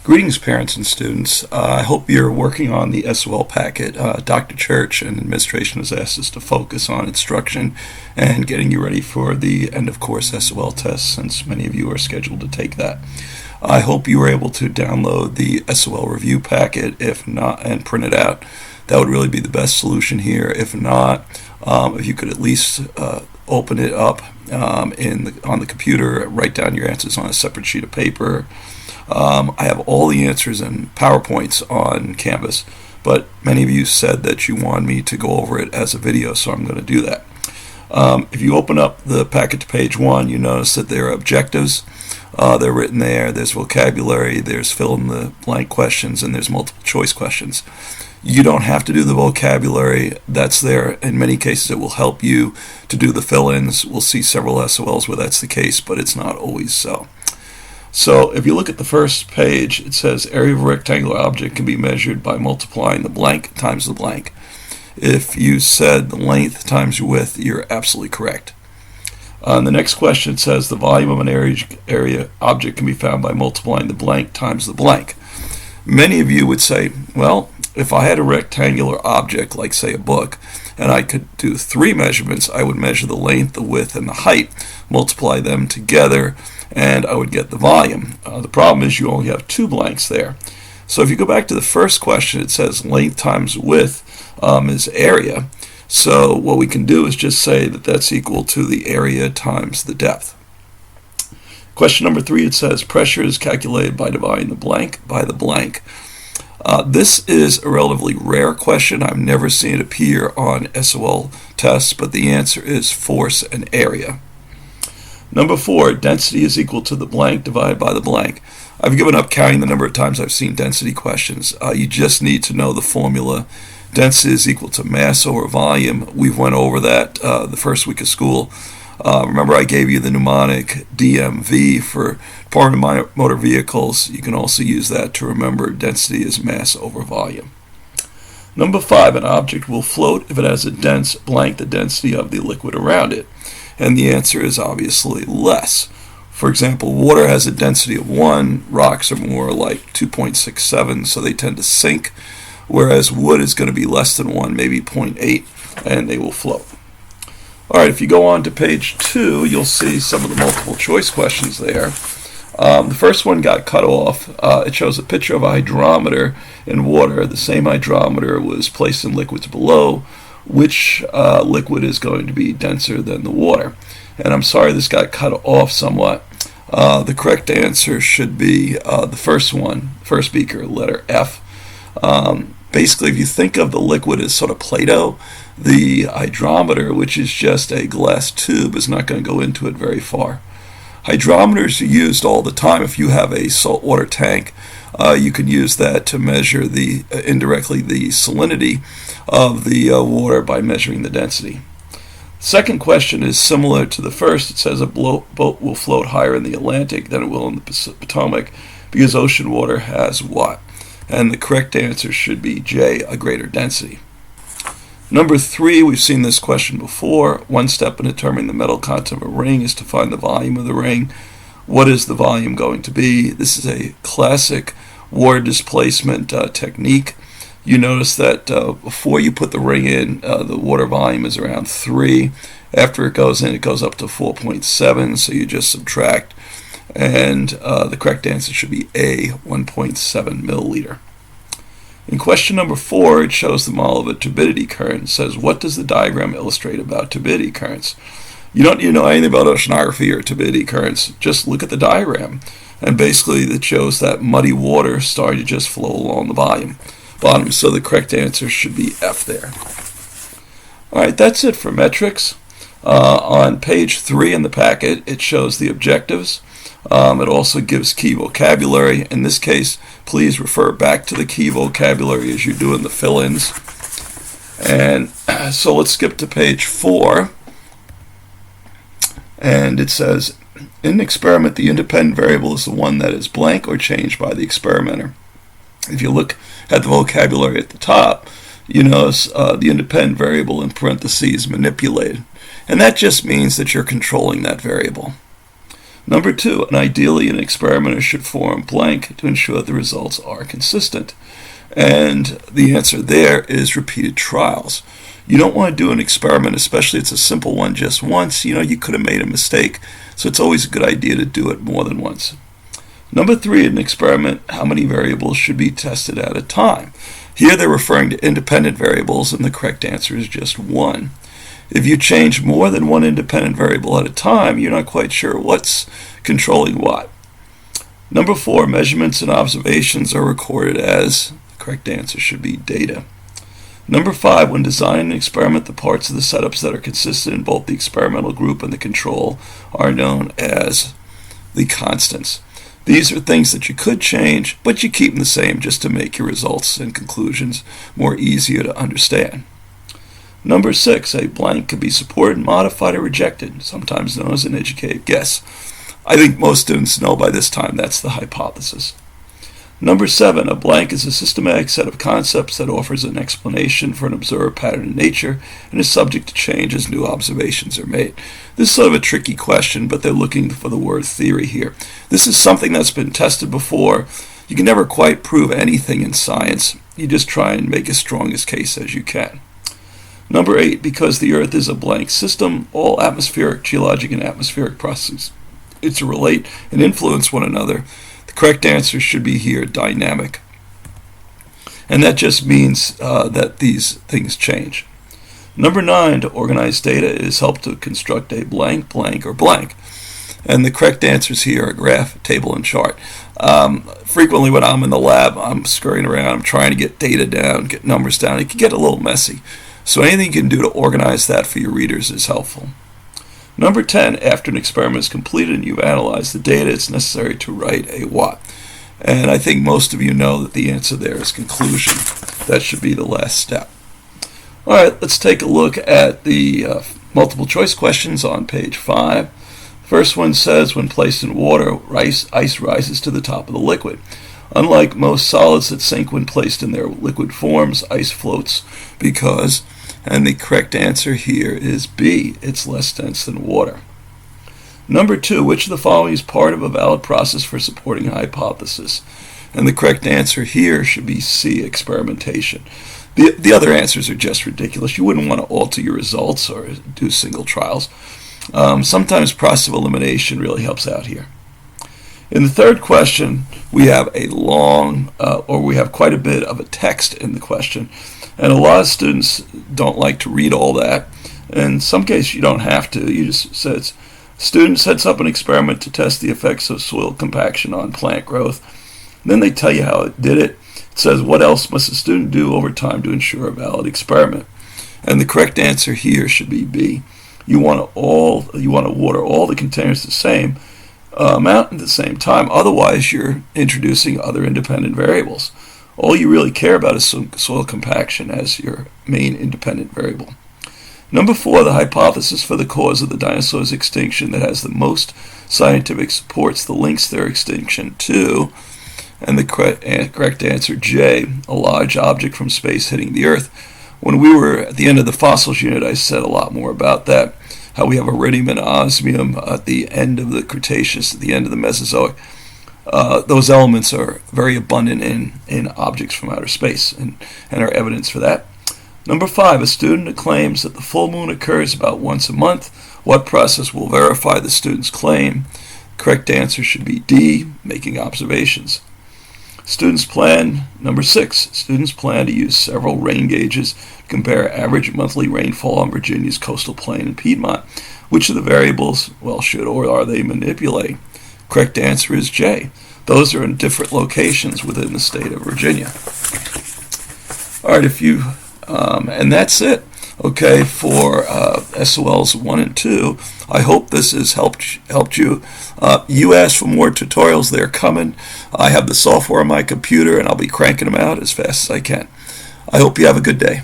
Greetings, parents and students. I hope you're working on the SOL packet. Dr. Church and administration has asked us to focus on instruction and getting you ready for the end of course SOL test, since many of you are scheduled to take that. I hope you were able to download the SOL review packet. If not, and print it out. That would really be the best solution here. If not, if you could at least open it up on the computer, write down your answers on a separate sheet of paper. I have all the answers in PowerPoints on Canvas, but many of you said that you want me to go over it as a video, so I'm going to do that. If you open up the packet to page 1, you notice that there are objectives. They're written there. There's vocabulary, there's fill in the blank questions, and there's multiple choice questions. You don't have to do the vocabulary. That's there. In many cases, it will help you to do the fill-ins. We'll see several SOLs where that's the case, but it's not always so. So if you look at the first page, it says area of a rectangular object can be measured by multiplying the blank times the blank. If you said the length times your width, you're absolutely correct. The next question says the volume of an area object can be found by multiplying the blank times the blank. Many of you would say, well, if I had a rectangular object, like say a book, and I could do 3 measurements, I would measure the length, the width, and the height, multiply them together, and I would get the volume. The problem is you only have 2 blanks there. So if you go back to the first question, it says length times width is area. So what we can do is just say that that's equal to the area times the depth. Question number 3, it says pressure is calculated by dividing the blank by the blank. This is a relatively rare question. I've never seen it appear on SOL tests, but the answer is force and area. Number 4, density is equal to the blank divided by the blank. I've given up counting the number of times I've seen density questions. You just need to know the formula. Density is equal to mass over volume. We've went over that the first week of school. Remember, I gave you the mnemonic DMV for Department of Motor Vehicles. You can also use that to remember density is mass over volume. Number 5, an object will float if it has a dense blank the density of the liquid around it. And the answer is obviously less. For example, water has a density of 1, rocks are more like 2.67, so they tend to sink, whereas wood is going to be less than 1, maybe 0.8, and they will float. Alright, if you go on to page 2, you'll see some of the multiple choice questions there. The first one got cut off. It shows a picture of a hydrometer in water. The same hydrometer was placed in liquids below. Which liquid is going to be denser than the water? And I'm sorry this got cut off somewhat. The correct answer should be the first one, first beaker, letter F. Basically, if you think of the liquid as sort of Play-Doh, the hydrometer, which is just a glass tube, is not going to go into it very far. Hydrometers are used all the time. If you have a saltwater tank, you can use that to measure indirectly the salinity of the water by measuring the density. Second question is similar to the first. It says a boat will float higher in the Atlantic than it will in the Potomac because ocean water has what? And the correct answer should be J, a greater density. Number 3, we've seen this question before. One step in determining the metal content of a ring is to find the volume of the ring. What is the volume going to be? This is a classic water displacement technique. You notice that before you put the ring in, the water volume is around 3. After it goes in, it goes up to 4.7, so you just subtract. And the correct answer should be A, 1.7 milliliter. In question number 4, it shows the model of a turbidity current. It says, what does the diagram illustrate about turbidity currents? You don't need to know anything about oceanography or turbidity currents. Just look at the diagram. And basically, it shows that muddy water starting to just flow along the bottom. So the correct answer should be F there. Alright, that's it for metrics. On page 3 in the packet, it shows the objectives. It also gives key vocabulary. In this case, please refer back to the key vocabulary as you're doing the fill-ins. And so let's skip to page 4. And it says, in an experiment, the independent variable is the one that is blank or changed by the experimenter. If you look at the vocabulary at the top, you notice the independent variable in parentheses manipulated. And that just means that you're controlling that variable. Number 2, and ideally an experimenter should form blank to ensure the results are consistent. And the answer there is repeated trials. You don't want to do an experiment, especially if it's a simple one, just once. You could have made a mistake, so it's always a good idea to do it more than once. Number 3, in an experiment, how many variables should be tested at a time? Here they're referring to independent variables, and the correct answer is just 1. If you change more than one independent variable at a time, you're not quite sure what's controlling what. Number 4, measurements and observations are recorded as, the correct answer should be data. Number 5, when designing an experiment, the parts of the setups that are consistent in both the experimental group and the control are known as the constants. These are things that you could change, but you keep them the same just to make your results and conclusions more easier to understand. Number 6, a blank can be supported, modified, or rejected, sometimes known as an educated guess. I think most students know by this time that's the hypothesis. Number 7, a blank is a systematic set of concepts that offers an explanation for an observed pattern in nature and is subject to change as new observations are made. This is sort of a tricky question, but they're looking for the word theory here. This is something that's been tested before. You can never quite prove anything in science. You just try and make as strong a case as you can. Number 8, because the Earth is a blank system, all atmospheric, geologic, and atmospheric processes interrelate and influence one another. The correct answer should be here, dynamic. And that just means that these things change. Number 9, to organize data is help to construct a blank, blank, or blank. And the correct answers here are graph, table, and chart. Frequently when I'm in the lab, I'm scurrying around, I'm trying to get data down, get numbers down. It can get a little messy. So anything you can do to organize that for your readers is helpful. Number 10, after an experiment is completed and you've analyzed the data, it's necessary to write a what. And I think most of you know that the answer there is conclusion. That should be the last step. All right, let's take a look at the multiple choice questions on page 5. First one says, when placed in water, ice rises to the top of the liquid. Unlike most solids that sink when placed in their liquid forms, ice floats because, and the correct answer here is B, it's less dense than water. Number 2, which of the following is part of a valid process for supporting a hypothesis? And the correct answer here should be C, experimentation. The other answers are just ridiculous. You wouldn't want to alter your results or do single trials. Sometimes process of elimination really helps out here. In the third question, we have a long, we have quite a bit of a text in the question. And a lot of students don't like to read all that. In some cases, you don't have to. You just says, student sets up an experiment to test the effects of soil compaction on plant growth. And then they tell you how it did it. It says, what else must the student do over time to ensure a valid experiment? And the correct answer here should be B. You want to water all the containers the same amount at the same time. Otherwise, you're introducing other independent variables. All you really care about is soil compaction as your main independent variable. Number 4, the hypothesis for the cause of the dinosaurs' extinction that has the most scientific supports that links their extinction to, and the correct answer, J, a large object from space hitting the Earth. When we were at the end of the fossils unit, I said a lot more about that, how we have iridium and osmium at the end of the Cretaceous, at the end of the Mesozoic. Those elements are very abundant in objects from outer space and are evidence for that. Number 5, a student claims that the full moon occurs about once a month. What process will verify the student's claim? Correct answer should be D, making observations. Students plan, number 6, students plan to use several rain gauges to compare average monthly rainfall on Virginia's coastal plain and Piedmont. Which of the variables, should or are they manipulating? Correct answer is J. Those are in different locations within the state of Virginia. All right, and that's it. Okay, for SOLs 1 and 2. I hope this has helped you. You asked for more tutorials. They're coming. I have the software on my computer, and I'll be cranking them out as fast as I can. I hope you have a good day.